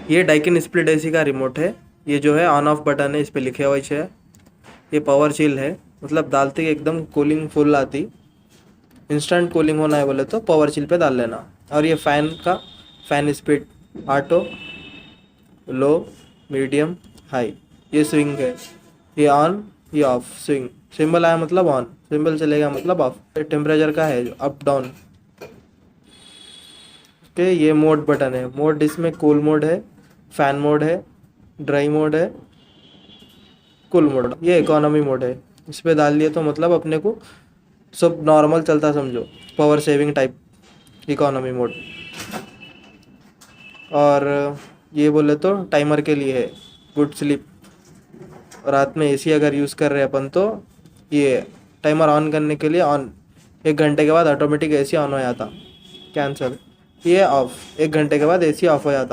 ये Daikin split AC का remote है। ये जो है ऑन ऑफ बटन है, इस पे लिखे हुआ है। ये पावर चिल है, मतलब डालते ही एकदम कूलिंग फुल आती। इंस्टेंट कूलिंग होना है बोले तो पावर चिल पे डाल लेना। और ये फ़ैन का फ़ैन स्पीड ऑटो, लो, मीडियम, हाई। ये स्विंग है, ये ऑन, ये ऑफ। स्विंग सिंबल आया मतलब ऑन, सिंबल चलेगा मतलब ऑफ। टेम्परेचर का है जो अप डाउन के। ये मोड बटन है, मोड इसमें कूल मोड है, फैन मोड है, ड्राई मोड है, कूल मोड। ये इकोनॉमी मोड है। इस पे डाल दिए तो मतलब अपने को सब नॉर्मल चलता समझो, power saving type economy mode. और ये बोले तो टाइमर के लिए है, गुड स्लीप। रात में एसी अगर यूज़ कर रहे हैं अपन तो ये टाइमर ऑन करने के लिए ऑन, 1 घंटे के बाद ऑटोमेटिक एसी ऑन हो जाता। कैंसल, ये ऑफ, 1 घंटे के बाद एसी ऑफ हो जाता।